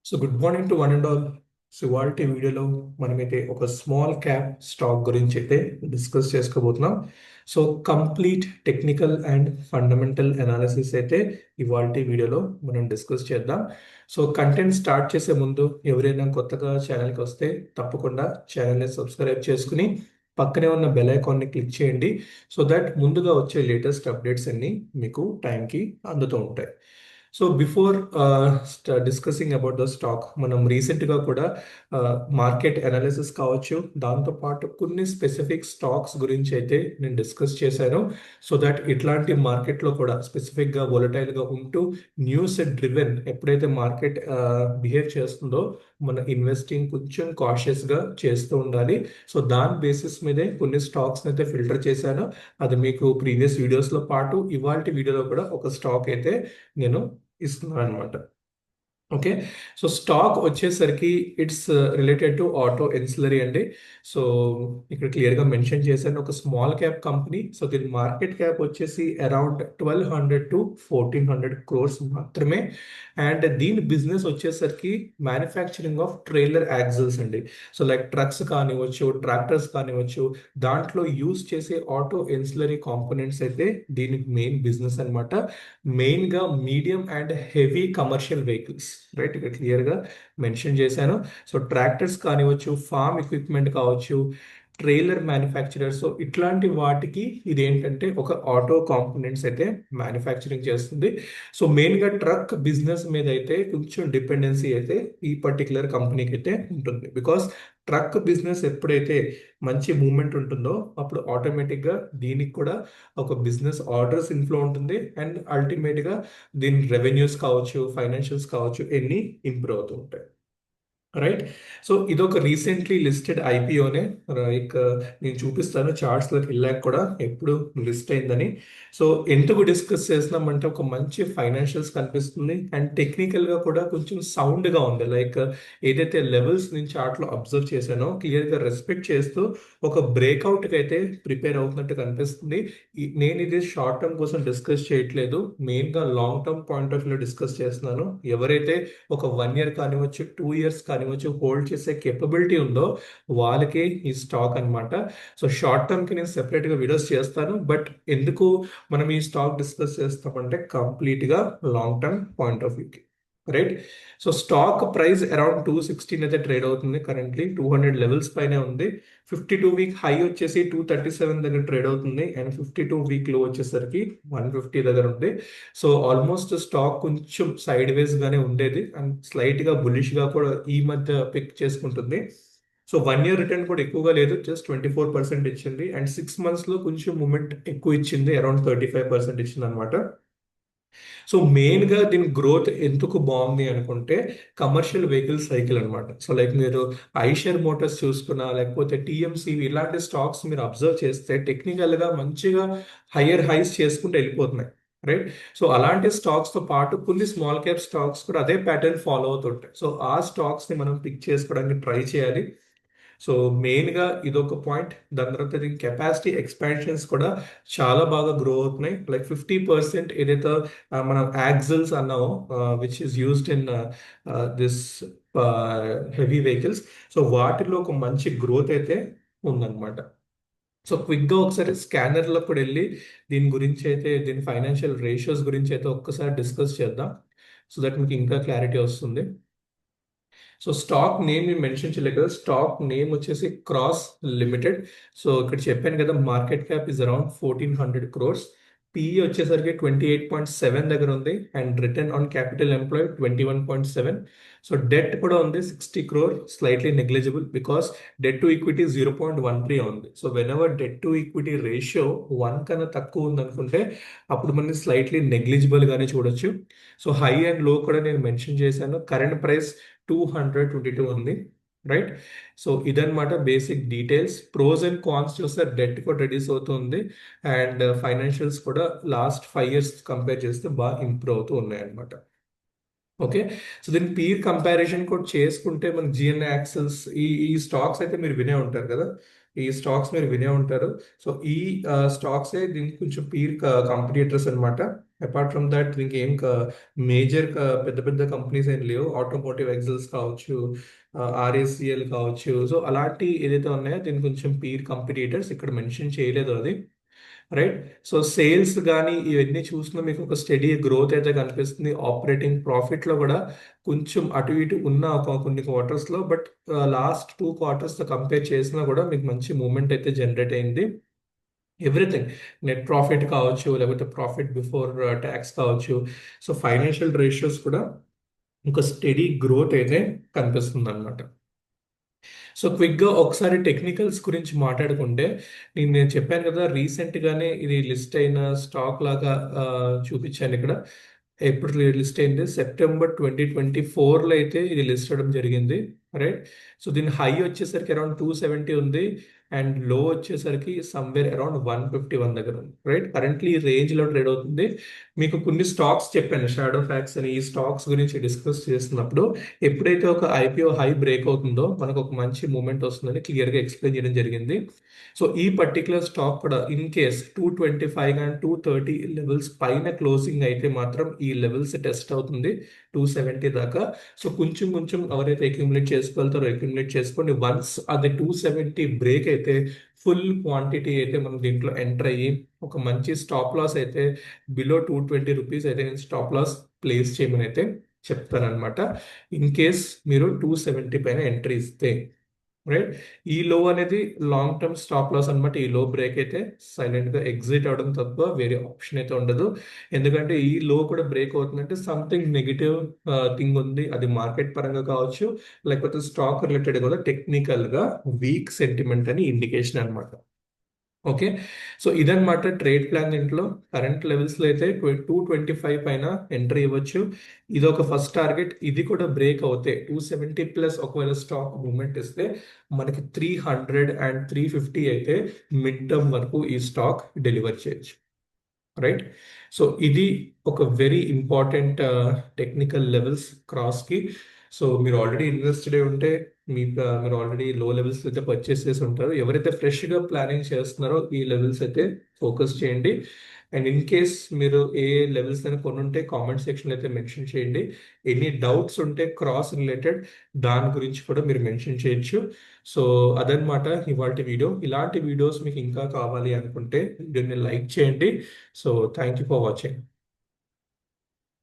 So good morning to one and all. So ఇవాళ వీడియోలో మనమైతే ఒక స్మాల్ క్యాప్ స్టాక్ గురించి అయితే డిస్కస్ చేసుకోబోతున్నాం. So complete technical and fundamental analysis అయితే ఇవాళ వీడియోలో మనం డిస్కస్ చేద్దాం. సో కంటెంట్ స్టార్ట్ చేసే ముందు ఎవరైనా కొత్తగా ఛానల్కి వస్తే తప్పకుండా ఛానల్ని సబ్స్క్రైబ్ చేసుకుని పక్కనే ఉన్న బెల్ ఐకాన్ని క్లిక్ చేయండి. సో దట్ ముందుగా వచ్చే లేటెస్ట్ అప్డేట్స్ అన్ని మీకు టైంకి అందుతూ ఉంటాయి. So before discussing about the stock, మనం రీసెంట్గా కూడా మార్కెట్ అనాలిసిస్ కావచ్చు, దాంతోపాటు కొన్ని స్పెసిఫిక్ స్టాక్స్ గురించి అయితే నేను డిస్కస్ చేశాను. సో దట్ ఇట్లాంటి మార్కెట్లో కూడా స్పెసిఫిక్గా వొలటైల్గా ఉంటూ న్యూస్ డ్రివెన్ ఎప్పుడైతే మార్కెట్ బిహేవ్ చేస్తుందో మన ఇన్వెస్టింగ్ కొంచెం కాషియస్గా చేస్తూ ఉండాలి. సో దాని బేసిస్ మీదే కొన్ని స్టాక్స్ అయితే ఫిల్టర్ చేశాను. అది మీకు ప్రీవియస్ వీడియోస్లో పాటు ఇవాళ వీడియోలో కూడా ఒక స్టాక్ అయితే నేను ఇస్తున్నాను అనమాట. ఓకే. సో స్టాక్ వచ్చేసరికి ఇట్స్ రిలేటెడ్ టు ఆటో ఎన్సిలరీ అండి. సో ఇక్కడ క్లియర్గా మెన్షన్ చేశాను, ఒక స్మాల్ క్యాప్ కంపెనీ. సో దీని మార్కెట్ క్యాప్ వచ్చేసి అరౌండ్ 1200 to 1400 crores మాత్రమే. అండ్ దీని బిజినెస్ వచ్చేసరికి మ్యానుఫ్యాక్చరింగ్ ఆఫ్ ట్రైలర్ యాక్సిల్స్ అండి. సో లైక్ ట్రక్స్ కానివ్వచ్చు, ట్రాక్టర్స్ కానివ్వచ్చు, దాంట్లో యూజ్ చేసే ఆటో ఎన్సిలరీ కాంపోనెంట్స్ అయితే దీనికి మెయిన్ బిజినెస్ అనమాట. మెయిన్గా medium and heavy commercial vehicles, right, ఇక్కడ క్లియర్గా మెన్షన్ చేశాను. సో ట్రాక్టర్స్ కానివ్వచ్చు, ఫార్మ్ ఎక్విప్మెంట్ కావచ్చు, ట్రైలర్ మ్యానుఫ్యాక్చరర్, సో ఇట్లాంటి వాటికి ఇది ఏంటంటే ఒక ఆటో కాంపోనెంట్స్ అయితే మ్యానుఫ్యాక్చరింగ్ చేస్తుంది. సో మెయిన్గా ట్రక్ బిజినెస్ మీద అయితే కొంచెం డిపెండెన్సీ అయితే ఈ పర్టికులర్ కంపెనీకి అయితే ఉంటుంది. బికాస్ ట్రక్ బిజినెస్ ఎప్పుడైతే మంచి మూమెంట్ ఉంటుందో అప్పుడు ఆటోమేటిక్గా దీనికి కూడా ఒక బిజినెస్ ఆర్డర్స్ ఇన్ఫ్లో ఉంటుంది. అండ్ అల్టిమేట్గా దీని రెవెన్యూస్ కావచ్చు, ఫైనాన్షియల్స్ కావచ్చు, ఎన్ని ఇంప్రూవ్ అవుతూ ఉంటాయి. రైట్. సో ఇదొక రీసెంట్లీ లిస్టెడ్ ఐపీఓనే. లైక్ నేను చూపిస్తాను చార్ట్స్లోకి వెళ్ళాక కూడా ఎప్పుడు లిస్ట్ అయిందని. సో ఎందుకు డిస్కస్ చేస్తున్నామంటే ఒక మంచి ఫైనాన్షియల్స్ కనిపిస్తుంది అండ్ టెక్నికల్గా కూడా కొంచెం సౌండ్గా ఉంది. లైక్ ఏదైతే లెవెల్స్ నేను చార్ట్లో అబ్జర్వ్ చేశానో క్లియర్గా రెస్పెక్ట్ చేస్తూ ఒక బ్రేక్అవుట్కి అయితే ప్రిపేర్ అవుతున్నట్టు కనిపిస్తుంది. నేను ఇది షార్ట్ టర్మ్ కోసం డిస్కస్ చేయట్లేదు, మెయిన్గా long term point of view discuss చేస్తున్నాను. ఎవరైతే ఒక 1 year కానివ్వచ్చు, 2 years కానివ్వచ్చు హోల్డ్ చేసే కేపబిలిటీ ఉందో వాళ్ళకే ఈ స్టాక్ అన్నమాట. సో షార్ట్ టర్మ్ కి నేను సెపరేట్ గా వీడియోస్ చేస్తాను. బట్ ఎందుకు మనం ఈ స్టాక్ డిస్కస్ చేస్తామంటే కంప్లీట్ గా లాంగ్ టర్మ్ పాయింట్ ఆఫ్ వ్యూకి, right. So stock price around 216 అయితే ట్రేడ్ అవుతుంది. కరెంట్లీ 200 లెవెల్స్ పైనే ఉంది. 52-week హై వచ్చేసి 237 దగ్గర ట్రేడ్ అవుతుంది. అండ్ 52-week లో వచ్చేసరికి 150 దగ్గర ఉంది. సో ఆల్మోస్ట్ స్టాక్ కొంచెం సైడ్ వేస్ గానే ఉండేది అండ్ స్లైట్ గా బులిష్ గా కూడా ఈ మధ్య పిక్ చేసుకుంటుంది. సో 1 year రిటర్న్ కూడా ఎక్కువగా లేదు, జస్ట్ 24% ఇచ్చింది. అండ్ 6 months లో కొంచెం మూమెంట్ ఎక్కువ ఇచ్చింది, అరౌండ్ 35% ఇచ్చింది అనమాట. సో మెయిన్ గా దీని గ్రోత్ ఎందుకు బాగుంది అనుకుంటే కమర్షియల్ వెహికల్ సైకిల్ అనమాట. సో లైక్ మీరు ఐషర్ మోటార్స్ చూసుకున్నా లేకపోతే టీఎంసీ ఇలాంటి స్టాక్స్ మీరు అబ్జర్వ్ చేస్తే టెక్నికల్ గా మంచిగా హయ్యర్ హైస్ చేసుకుంటూ వెళ్ళిపోతున్నాయి, రైట్. సో అలాంటి స్టాక్స్ తో పాటు కొన్ని స్మాల్ క్యాప్ స్టాక్స్ కూడా అదే ప్యాటర్న్ ఫాలో అవుతుంటాయి. సో ఆ స్టాక్స్ ని మనం పిక్ చేసుకోవడానికి ట్రై చేయాలి. సో మెయిన్గా ఇదొక పాయింట్. దాని తర్వాత దీని కెపాసిటీ ఎక్స్పాన్షన్స్ కూడా చాలా బాగా గ్రో అవుతున్నాయి. లైక్ 50% ఏదైతే మనం యాక్సిల్స్ అన్నామో which is used in this heavy vehicles, so వాటిలో ఒక మంచి గ్రోత్ అయితే ఉందన్నమాట. సో క్విక్గా ఒకసారి స్కానర్లో కూడా వెళ్ళి దీని గురించి అయితే, దీని ఫైనాన్షియల్ రేషియోస్ గురించి అయితే ఒక్కసారి డిస్కస్ చేద్దాం. సో దట్ మీకు ఇంకా క్లారిటీ వస్తుంది. సో స్టాక్ నేమ్ నేను మెన్షన్ చేయలేదు కదా, స్టాక్ నేమ్ వచ్చేసి క్రాస్ లిమిటెడ్. సో ఇక్కడ చెప్పాను కదా market cap is around 1400 crores. PE వచ్చేసరికి 28.7 దగ్గర ఉంది. And return on capital employed 21.7. So det కూడా ఉంది 60 crore, slightly negligible because debt to equity 0.13 ఉంది. So when ever debt to equity ratio 1 కన్నా తక్కువ ఉంది అనుకుంటే అప్పుడు మనం స్లైట్లీ నెగ్లిజిబుల్ గానే చూడొచ్చు. సో హై అండ్ లో కూడా నేను మెన్షన్ చేశాను. కరెంట్ ప్రైస్ 222 ఉంది, రైట్. సో ఇదన్నమాట basic details. Pros and cons చూస్తే డెట్ కూడా రెడ్యూస్ అవుతుంది అండ్ ఫైనాన్షియల్స్ కూడా లాస్ట్ 5 years కంపేర్ చేస్తే బాగా ఇంప్రూవ్ అవుతూ ఉన్నాయి అనమాట. ఓకే. సో దీని పీర్ కంపారిజన్ కూడా చేసుకుంటే మనకి జిఎన్ యాక్సెల్స్ ఈ ఈ స్టాక్స్ అయితే మీరు వినే ఉంటారు కదా, ఈ స్టాక్స్ మీరు వినే ఉంటారు. సో ఈ స్టాక్స్ దీనికి కొంచెం పీర్ కంపిటీటర్స్ అనమాట. అపార్ట్ ఫ్రమ్ దట్ ఇంకేం మేజర్ పెద్ద పెద్ద కంపెనీస్ ఏం లేవు. ఆటోమోటివ్ ఎగ్జల్స్ కావచ్చు, ఆర్ఏసిఎల్ కావచ్చు. సో అలాంటి ఏదైతే ఉన్నాయో దీని కొంచెం పీర్ కంపిటీటర్స్ ఇక్కడ మెన్షన్ చేయలేదు అది, రైట్. సో సేల్స్ కానీ ఇవన్నీ చూసినా మీకు ఒక స్టడీ గ్రోత్ అయితే కనిపిస్తుంది. ఆపరేటింగ్ ప్రాఫిట్ లో కూడా కొంచెం అటు ఇటు ఉన్న ఒక కొన్ని క్వార్టర్స్ లో, బట్ లాస్ట్ 2 క్వార్టర్స్ తో కంపేర్ చేసినా కూడా మీకు మంచి మూమెంట్ అయితే జనరేట్ అయింది. ఎవ్రీథింగ్, నెట్ ప్రాఫిట్ కావచ్చు, లేకపోతే ప్రాఫిట్ బిఫోర్ ట్యాక్స్ కావచ్చు. సో ఫైనాన్షియల్ రేషియోస్ కూడా ఒక స్టడీ గ్రోత్ అయితే కనిపిస్తుంది అనమాట. సో క్విక్గా ఒకసారి టెక్నికల్స్ గురించి మాట్లాడుకుంటే, నేను చెప్పాను కదా రీసెంట్ గానే ఇది లిస్ట్ అయిన స్టాక్ లాగా చూపించాను ఇక్కడ. ఎప్పుడు లిస్ట్ అయింది? సెప్టెంబర్ 2024లో అయితే ఇది లిస్ట్ అవడం జరిగింది, రైట్. సో దీని హై వచ్చేసరికి అరౌండ్ 270 ఉంది, అండ్ లో వచ్చేసరికి సమ్వేర్ అరౌండ్ 151 దగ్గర ఉంది, రైట్. కరెంట్లీ ఈ రేంజ్ లో ట్రేడ్ అవుతుంది. మీకు కొన్ని స్టాక్స్ చెప్పాను, షాడో ఫ్యాక్స్ అని. ఈ స్టాక్స్ గురించి డిస్కస్ చేస్తున్నప్పుడు ఎప్పుడైతే ఒక ఐపీఓ హై బ్రేక్ అవుతుందో మనకు ఒక మంచి మూమెంట్ వస్తుందని క్లియర్ గా ఎక్స్ప్లెయిన్ చేయడం జరిగింది. సో ఈ పర్టికులర్ స్టాక్ కూడా ఇన్ కేస్ 225 అండ్ 230 లెవెల్స్ పైన క్లోజింగ్ అయితే మాత్రం ఈ లెవెల్స్ టెస్ట్ అవుతుంది 270 దాకా. సో కొంచెం కొంచెం ఎవరైతే అక్యుములేట్ చేసుకోగలుగుతారో అక్యుములేట్ చేసుకోండి. వన్స్ అది 270 బ్రేక్ అయితే ఫుల్ క్వాంటిటీ అయితే మనం దీంట్లో ఎంటర్ అయ్యి ఒక మంచి స్టాప్ లాస్ అయితే బిలో 220 రూపీస్ అయితే నేను స్టాప్ లాస్ ప్లేస్ చేయమని అయితే చెప్తానమాట. ఇన్ కేస్ మీరు 270 పైన ఎంట్రీ ఇస్తే, రైట్. ఈ లో అనేది లాంగ్ టర్మ్ స్టాప్ లాస్ అనమాట. ఈ లో బ్రేక్ అయితే సైలెంట్ గా ఎగ్జిట్ అవడం తప్ప వేరే ఆప్షన్ అయితే ఉండదు. ఎందుకంటే ఈ లో కూడా బ్రేక్ అవుతుందంటే సంథింగ్ నెగిటివ్ థింగ్ ఉంది. అది మార్కెట్ పరంగా కావచ్చు, లేకపోతే స్టాక్ రిలేటెడ్ కూడా టెక్నికల్ గా వీక్ సెంటిమెంట్ అని ఇండికేషన్ అనమాట. ఓకే. సో ఇదన్నమాట ట్రేడ్ ప్లాన్. దీంట్లో కరెంట్ లెవెల్స్ లో అయితే 225 పైన ఎంట్రీ ఇవ్వచ్చు. ఇది ఒక ఫస్ట్ టార్గెట్. ఇది కూడా బ్రేక్ అవుతే 270 ప్లస్ ఒకవేళ స్టాక్ మూవ్మెంట్ ఇస్తే మనకి 300 అండ్ 350 అయితే మిడ్ టర్మ్ వరకు ఈ స్టాక్ డెలివర్ చేయొచ్చు, రైట్. సో ఇది ఒక very important technical levels cross కి. సో మీరు ఆల్రెడీ ఇన్వెస్టెడ్ ఉంటే మీరు ఆల్రెడీ లో లెవెల్స్ అయితే పర్చేస్ చేసి ఉంటారు. ఎవరైతే ఫ్రెష్ గా ప్లానింగ్ చేస్తున్నారో ఈ లెవెల్స్ అయితే ఫోకస్ చేయండి. అండ్ ఇన్ కేస్ మీరు ఏ లెవెల్స్ అయినా కొన్ని ఉంటే కామెంట్ సెక్షన్ అయితే మెన్షన్ చేయండి. ఎనీ డౌట్స్ ఉంటే క్రాస్ రిలేటెడ్ దాని గురించి కూడా మీరు మెన్షన్ చేయొచ్చు. సో అదనమాట ఇవాళ వీడియో. ఇలాంటి వీడియోస్ మీకు ఇంకా కావాలి అనుకుంటే వీడియోని లైక్ చేయండి. So thank you for watching.